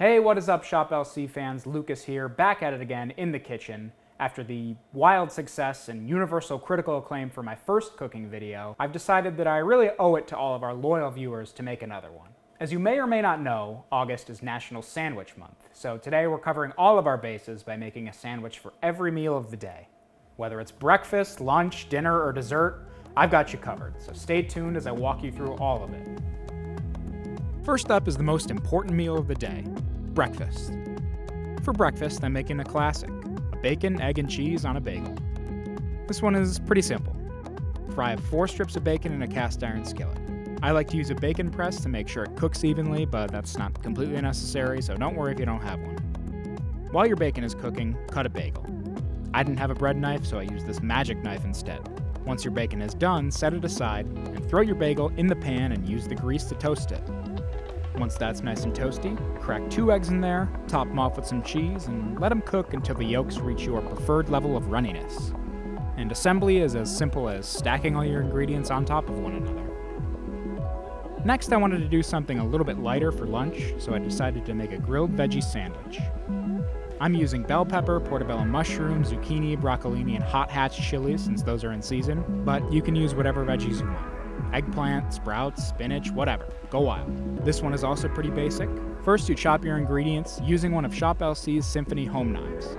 Hey, what is up, Shop LC fans? Lucas here, back at it again in the kitchen. After the wild success and universal critical acclaim for my first cooking video, I've decided that I really owe it to all of our loyal viewers to make another one. As you may or may not know, August is National Sandwich Month, so today we're covering all of our bases by making a sandwich for every meal of the day. Whether it's breakfast, lunch, dinner, or dessert, I've got you covered, so stay tuned as I walk you through all of it. First up is the most important meal of the day, breakfast. For breakfast, I'm making a classic, a bacon, egg, and cheese on a bagel. This one is pretty simple. Fry 4 strips of bacon in a cast iron skillet. I like to use a bacon press to make sure it cooks evenly, but that's not completely necessary, so don't worry if you don't have one. While your bacon is cooking, cut a bagel. I didn't have a bread knife, so I used this magic knife instead. Once your bacon is done, set it aside, and throw your bagel in the pan and use the grease to toast it. Once that's nice and toasty, crack 2 eggs in there, top them off with some cheese, and let them cook until the yolks reach your preferred level of runniness. And assembly is as simple as stacking all your ingredients on top of one another. Next, I wanted to do something a little bit lighter for lunch, so I decided to make a grilled veggie sandwich. I'm using bell pepper, portobello mushrooms, zucchini, broccolini, and hot hatch chilies since those are in season, but you can use whatever veggies you want. Eggplant, sprouts, spinach, whatever. Go wild. This one is also pretty basic. First, you chop your ingredients using one of Shop LC's Symphony home knives.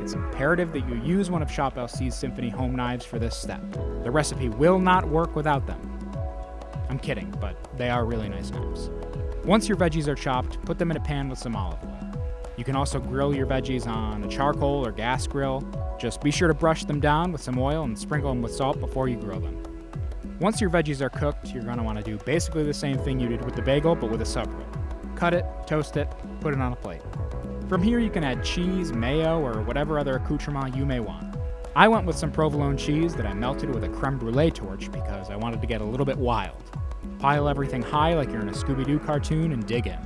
It's imperative that you use one of Shop LC's Symphony home knives for this step. The recipe will not work without them. I'm kidding, but they are really nice knives. Once your veggies are chopped, put them in a pan with some olive oil. You can also grill your veggies on a charcoal or gas grill. Just be sure to brush them down with some oil and sprinkle them with salt before you grill them. Once your veggies are cooked, you're going to want to do basically the same thing you did with the bagel, but with a sub roll. Cut it, toast it, put it on a plate. From here you can add cheese, mayo, or whatever other accoutrement you may want. I went with some provolone cheese that I melted with a creme brulee torch because I wanted to get a little bit wild. Pile everything high like you're in a Scooby-Doo cartoon and dig in.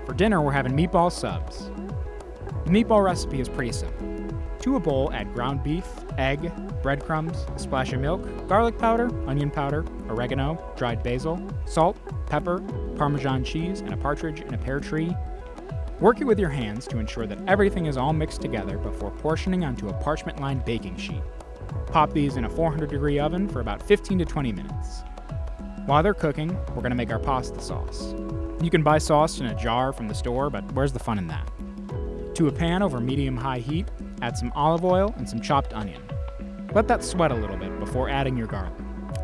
For dinner, we're having Meatball Subs. The meatball recipe is pretty simple. To a bowl, add ground beef, egg, breadcrumbs, a splash of milk, garlic powder, onion powder, oregano, dried basil, salt, pepper, Parmesan cheese, and a partridge in a pear tree. Work it with your hands to ensure that everything is all mixed together before portioning onto a parchment-lined baking sheet. Pop these in a 400-degree oven for about 15 to 20 minutes. While they're cooking, we're going to make our pasta sauce. You can buy sauce in a jar from the store, but where's the fun in that? To a pan over medium-high heat, add some olive oil and some chopped onion. Let that sweat a little bit before adding your garlic.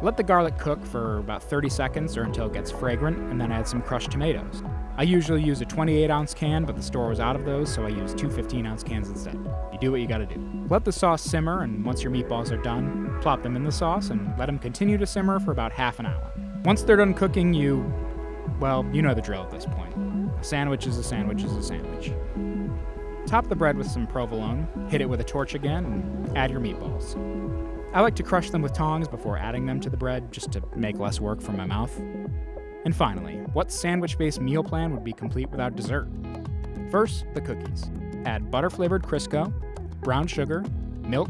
Let the garlic cook for about 30 seconds or until it gets fragrant, and then add some crushed tomatoes. I usually use a 28-ounce can, but the store was out of those, so I used 2 15-ounce cans instead. You do what you gotta do. Let the sauce simmer, and once your meatballs are done, plop them in the sauce and let them continue to simmer for about half an hour. Once they're done cooking, you know the drill at this point. A sandwich is a sandwich is a sandwich. Top the bread with some provolone, hit it with a torch again, and add your meatballs. I like to crush them with tongs before adding them to the bread, just to make less work for my mouth. And finally, what sandwich-based meal plan would be complete without dessert? First, the cookies. Add butter-flavored Crisco, brown sugar, milk,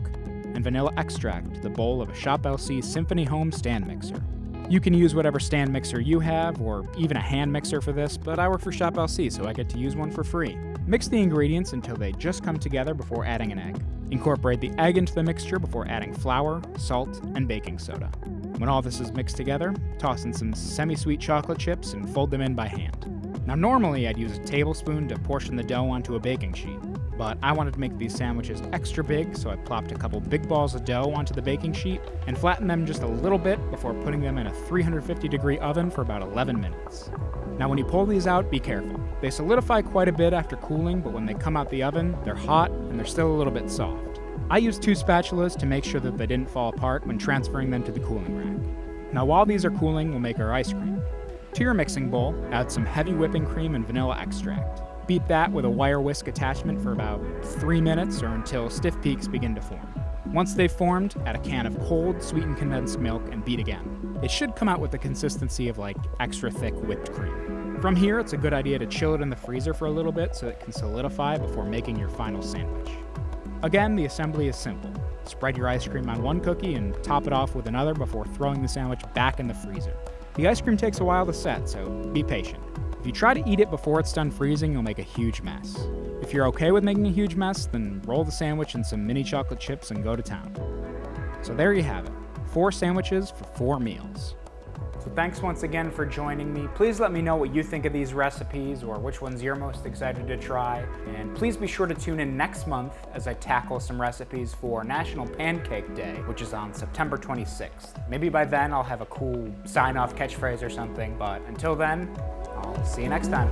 and vanilla extract to the bowl of a Shop LC Symphony Home stand mixer. You can use whatever stand mixer you have, or even a hand mixer for this, but I work for Shop LC, so I get to use one for free. Mix the ingredients until they just come together before adding an egg. Incorporate the egg into the mixture before adding flour, salt, and baking soda. When all this is mixed together, toss in some semi-sweet chocolate chips and fold them in by hand. Now normally I'd use a tablespoon to portion the dough onto a baking sheet, but I wanted to make these sandwiches extra big, so I plopped a couple big balls of dough onto the baking sheet and flattened them just a little bit before putting them in a 350-degree oven for about 11 minutes. Now when you pull these out, be careful. They solidify quite a bit after cooling, but when they come out the oven, they're hot and they're still a little bit soft. I used 2 spatulas to make sure that they didn't fall apart when transferring them to the cooling rack. Now while these are cooling, we'll make our ice cream. To your mixing bowl, add some heavy whipping cream and vanilla extract. Beat that with a wire whisk attachment for about 3 minutes or until stiff peaks begin to form. Once they've formed, add a can of cold, sweetened condensed milk and beat again. It should come out with the consistency of like extra thick whipped cream. From here, it's a good idea to chill it in the freezer for a little bit so it can solidify before making your final sandwich. Again, the assembly is simple. Spread your ice cream on one cookie and top it off with another before throwing the sandwich back in the freezer. The ice cream takes a while to set, so be patient. If you try to eat it before it's done freezing, you'll make a huge mess. If you're okay with making a huge mess, then roll the sandwich in some mini chocolate chips and go to town. So there you have it, 4 sandwiches for 4 meals. So thanks once again for joining me. Please let me know what you think of these recipes or which ones you're most excited to try. And please be sure to tune in next month as I tackle some recipes for National Pancake Day, which is on September 26th. Maybe by then I'll have a cool sign-off catchphrase or something, but until then, I'll see you next time.